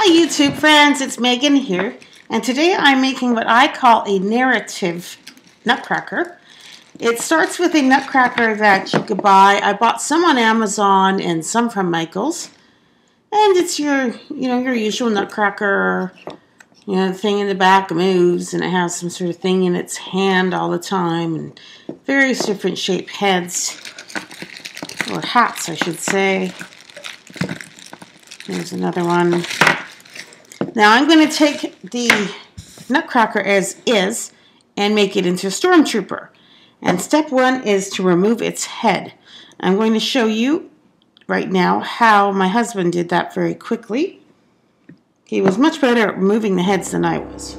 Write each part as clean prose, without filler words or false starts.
Hi YouTube friends, it's Megan here, and today I'm making what I call a narrative nutcracker. It starts with a nutcracker that you could buy. I bought some on Amazon and some from Michael's, and it's your usual nutcracker. The thing in the back moves, and it has some sort of thing in its hand all the time, and various different shaped heads, or hats I should say. Here's another one. Now I'm going to take the nutcracker as is and make it into a stormtrooper. And step one is to remove its head. I'm going to show you right now how my husband did that very quickly. He was much better at removing the heads than I was.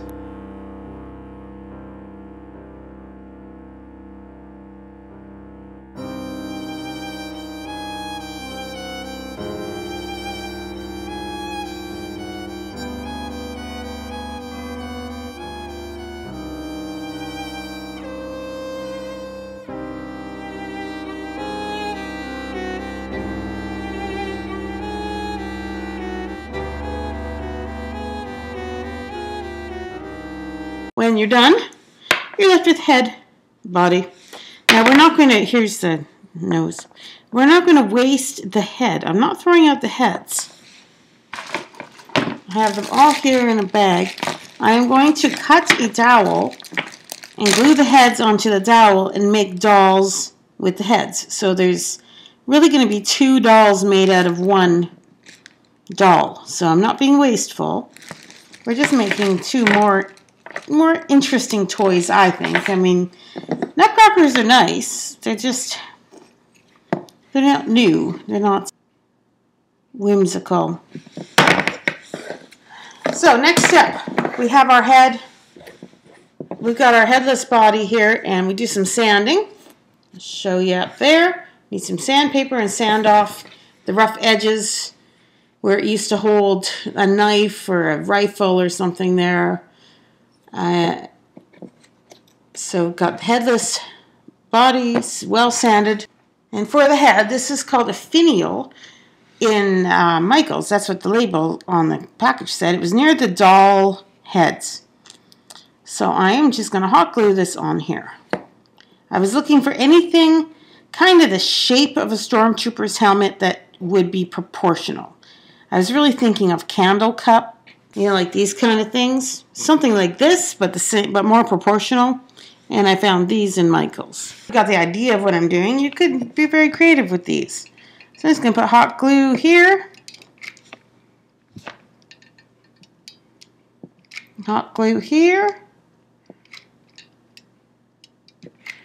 When you're done, you're left with head, body. Now we're not going to, here's the nose. We're not going to waste the head. I'm not throwing out the heads. I have them all here in a bag. I am going to cut a dowel and glue the heads onto the dowel and make dolls with the heads. So there's really going to be two dolls made out of one doll. So I'm not being wasteful. We're just making two more interesting toys, I think. I mean, nutcrackers are nice. They're not new. They're not whimsical. So next step, we have our head. We've got our headless body here, and we do some sanding. I'll show you up there. Need some sandpaper and sand off the rough edges where it used to hold a knife or a rifle or something there. So got headless bodies, well sanded. And for the head, this is called a finial in Michael's. That's what the label on the package said. It was near the doll heads. So I am just going to hot glue this on here. I was looking for anything kind of the shape of a stormtrooper's helmet that would be proportional. I was really thinking of candle cup. Like these kind of things. Something like this, but the same, but more proportional. And I found these in Michael's. I got the idea of what I'm doing. You could be very creative with these. So I'm just going to put hot glue here. Hot glue here.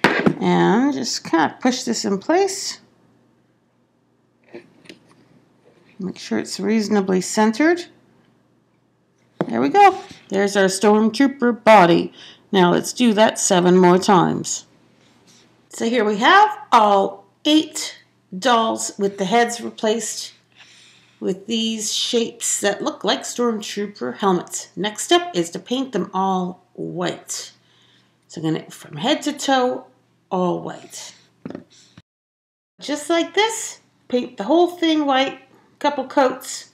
And just kind of push this in place. Make sure it's reasonably centered. There we go. There's our stormtrooper body. Now let's do that 7 more times. So here we have all 8 dolls with the heads replaced with these shapes that look like stormtrooper helmets. Next step is to paint them all white. So I'm going to, from head to toe, all white. Just like this, paint the whole thing white, couple coats.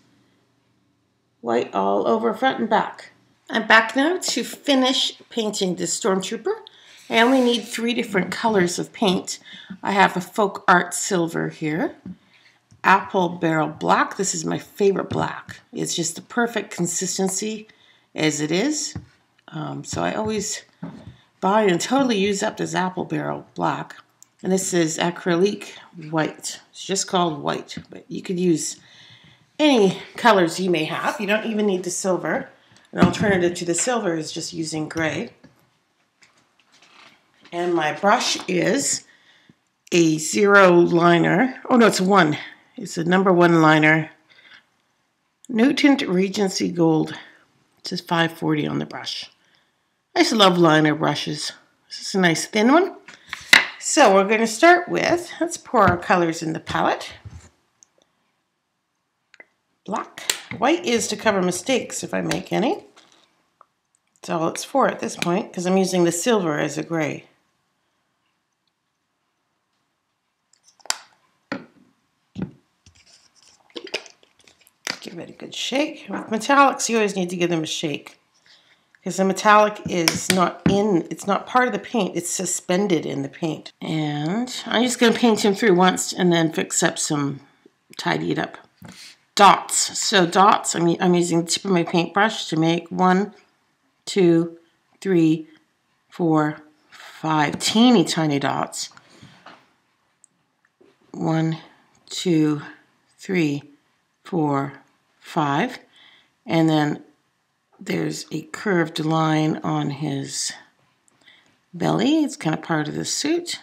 White all over front and back. I'm back now to finish painting this stormtrooper. I only need 3 different colors of paint. I have a folk art silver here. Apple barrel black. This is my favorite black. It's just the perfect consistency as it is. So I always buy and totally use up this apple barrel black. And this is acrylic white. It's just called white, but you could use any colors you may have. You don't even need the silver. An alternative to the silver is just using gray. And my brush is a 0 liner. Oh no, it's 1. It's a number 1 liner. Newton Regency Gold. It says 540 on the brush. I just love liner brushes. This is a nice thin one. So we're going to start with, let's pour our colors in the palette. Black. White is to cover mistakes if I make any. That's all it's for at this point because I'm using the silver as a gray. Give it a good shake. With metallics, you always need to give them a shake, because the metallic is it's not part of the paint, it's suspended in the paint. And I'm just going to paint him through once and then fix up tidy it up. Dots. So dots, I'm using the tip of my paintbrush to make 1, 2, 3, 4, 5 teeny tiny dots. 1, 2, 3, 4, 5. And then there's a curved line on his belly. It's kind of part of the suit.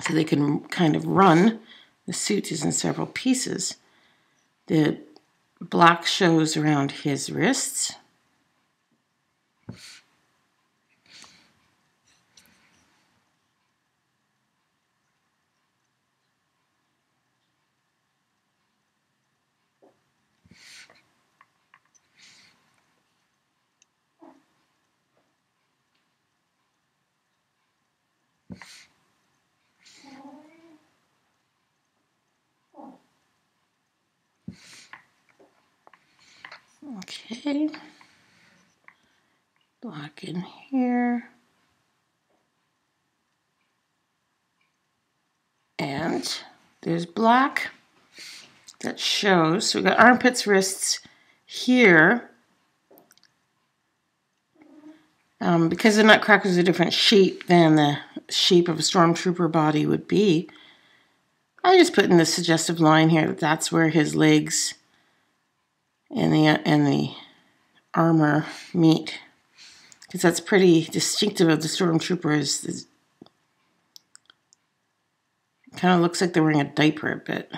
So they can kind of run. The suit is in several pieces. The black shows around his wrists. Okay, black in here, and there's black that shows. So we got armpits, wrists here. Because the nutcrackers are a different shape than the shape of a stormtrooper body would be, I just put in the suggestive line here that that's where his legs and the armor meet, because that's pretty distinctive of the stormtroopers. It kind of looks like they're wearing a diaper a bit.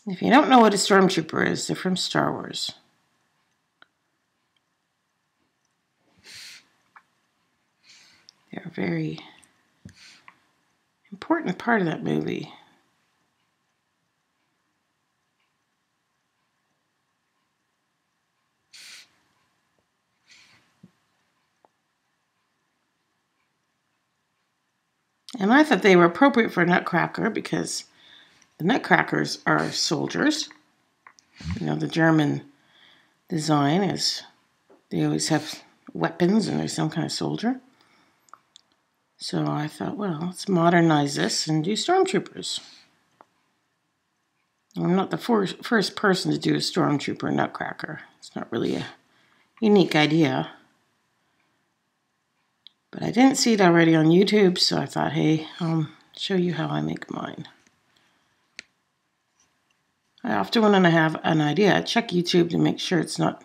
If you don't know what a stormtrooper is, they're from Star Wars. They're a very important part of that movie. And I thought they were appropriate for a nutcracker because the nutcrackers are soldiers. You know, the German design is they always have weapons and they're some kind of soldier. So I thought, well, let's modernize this and do stormtroopers. I'm not the first person to do a stormtrooper nutcracker. It's not really a unique idea. But I didn't see it already on YouTube, so I thought, hey, I'll show you how I make mine. I often, when I have an idea, I check YouTube to make sure there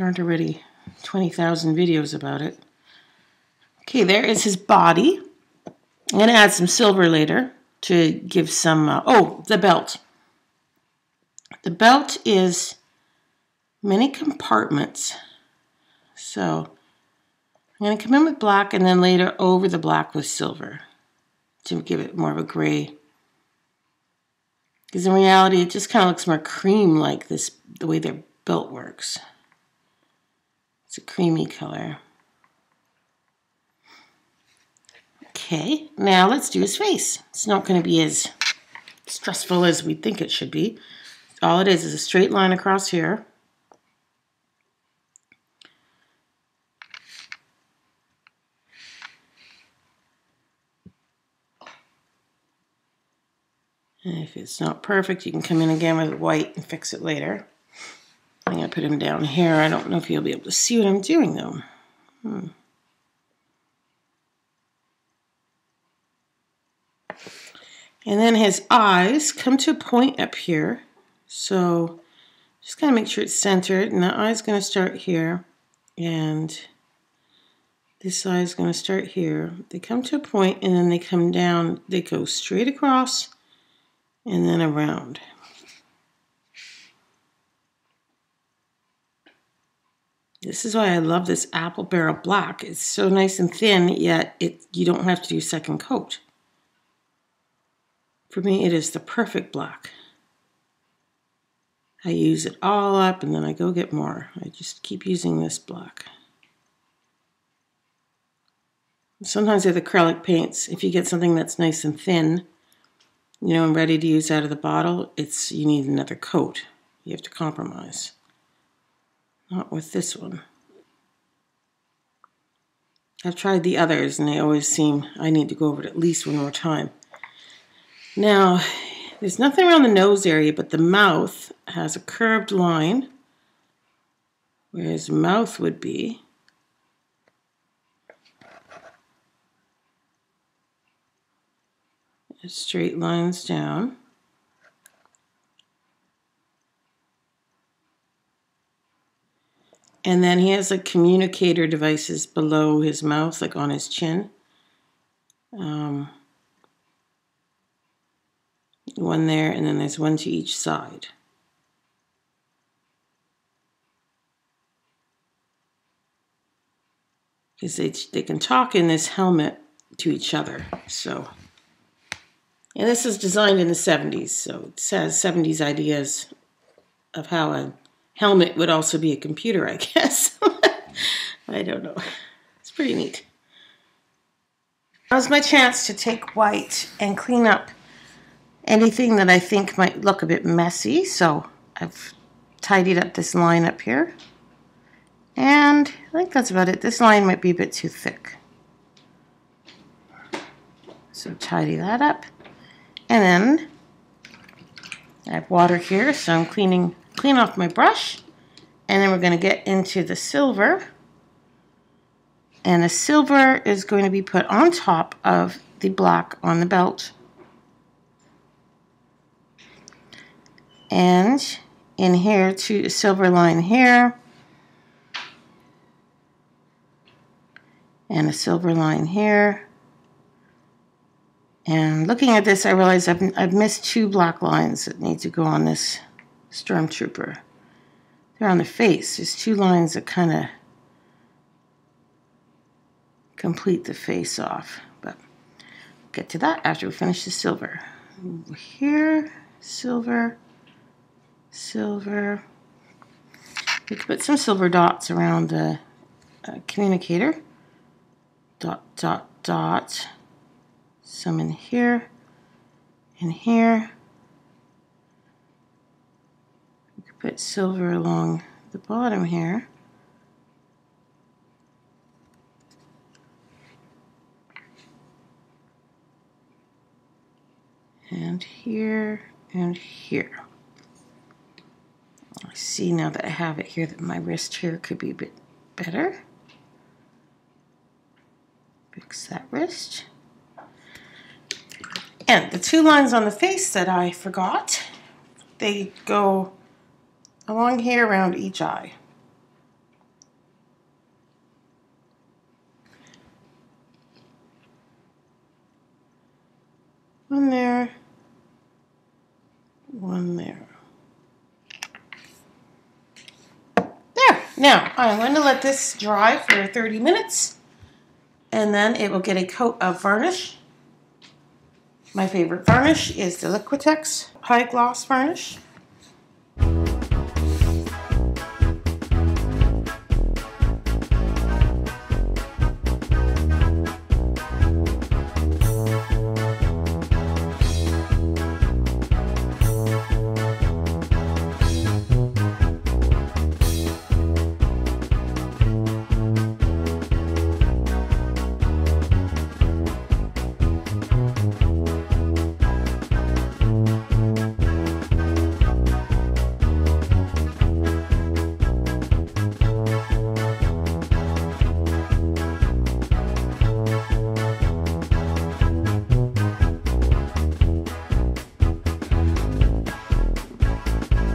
aren't already 20,000 videos about it. Okay, there is his body. I'm going to add some silver later to give some, the belt. The belt is many compartments. So I'm going to come in with black and then later over the black with silver to give it more of a gray. Because in reality, it just kind of looks more cream-like the way their belt works. It's a creamy color. Okay, now let's do his face. It's not going to be as stressful as we think it should be. All it is a straight line across here. And if it's not perfect, you can come in again with white and fix it later. I'm going to put him down here. I don't know if you'll be able to see what I'm doing, though. And then his eyes come to a point up here. So just kind of make sure it's centered. And the eye's going to start here. And this eye is going to start here. They come to a point and then they come down. They go straight across and then around. This is why I love this apple barrel black. It's so nice and thin, yet you don't have to do second coat. For me, it is the perfect black. I use it all up and then I go get more. I just keep using this black. Sometimes with acrylic paints, if you get something that's nice and thin, you know, and ready to use out of the bottle, you need another coat. You have to compromise. Not with this one. I've tried the others and they always seem, I need to go over it at least one more time. Now, there's nothing around the nose area, but the mouth has a curved line where his mouth would be. Straight lines down. And then he has like communicator devices below his mouth, like on his chin. One there, and then there's one to each side. Because they can talk in this helmet to each other, so. And this is designed in the 70s, so it says 70s ideas of how a helmet would also be a computer, I guess. I don't know. It's pretty neat. Now's my chance to take white and clean up anything that I think might look a bit messy. So I've tidied up this line up here. And I think that's about it. This line might be a bit too thick. So tidy that up. And then I have water here, so I'm clean off my brush. And then we're going to get into the silver. And the silver is going to be put on top of the black on the belt. And in here, to a silver line here. And a silver line here. And looking at this, I realize I've missed 2 black lines that need to go on this Stormtrooper. They're on the face. There's 2 lines that kind of complete the face off. But we'll get to that after we finish the silver. Over here, silver, silver. We could put some silver dots around the communicator. Dot, dot, dot. Some in here, in here. We could put silver along the bottom here. And here, and here. I see now that I have it here that my wrist here could be a bit better. Fix that wrist. And the 2 lines on the face that I forgot, they go along here around each eye. One there, one there. There. Now, I'm going to let this dry for 30 minutes, and then it will get a coat of varnish. My favorite varnish is the Liquitex High Gloss Varnish.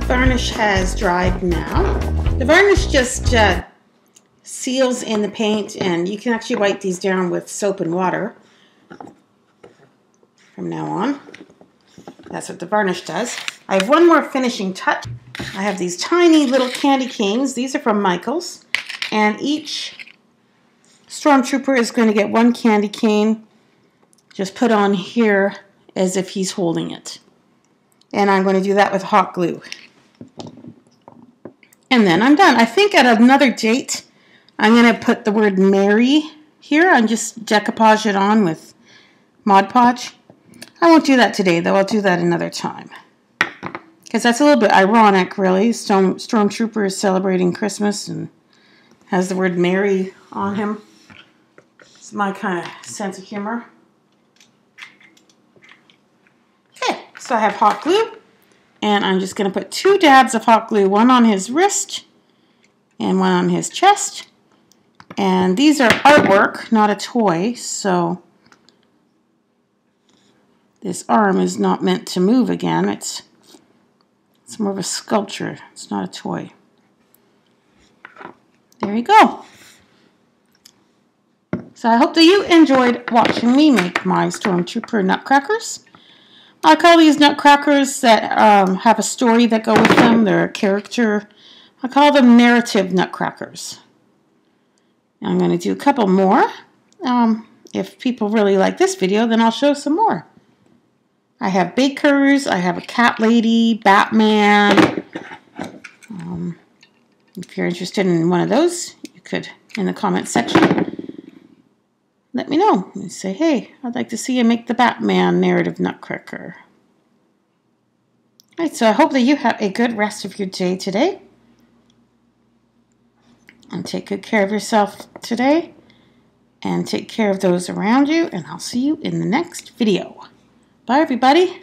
Varnish has dried now. The varnish just seals in the paint, and you can actually wipe these down with soap and water from now on. That's what the varnish does. I have one more finishing touch. I have these tiny little candy canes. These are from Michael's, and each Stormtrooper is going to get 1 candy cane just put on here as if he's holding it. And I'm going to do that with hot glue. And then I'm done. I think at another date, I'm going to put the word Mary here and just decoupage it on with Mod Podge. I won't do that today, though. I'll do that another time. Because that's a little bit ironic, really. Stormtrooper is celebrating Christmas and has the word Merry on him. It's my kind of sense of humor. Okay, so I have hot glue. And I'm just going to put 2 dabs of hot glue, one on his wrist and one on his chest. And these are artwork, not a toy, so this arm is not meant to move again. It's more of a sculpture. It's not a toy. There you go. So I hope that you enjoyed watching me make my Stormtrooper nutcrackers. I call these nutcrackers that have a story that go with them. They're a character. I call them narrative nutcrackers. I'm going to do a couple more. If people really like this video, then I'll show some more. I have bakers. I have a cat lady, Batman. If you're interested in one of those, you could, in the comment section, let me know. And say, hey, I'd like to see you make the Batman narrative nutcracker. All right, so I hope that you have a good rest of your day today. And take good care of yourself today. And take care of those around you. And I'll see you in the next video. Bye, everybody.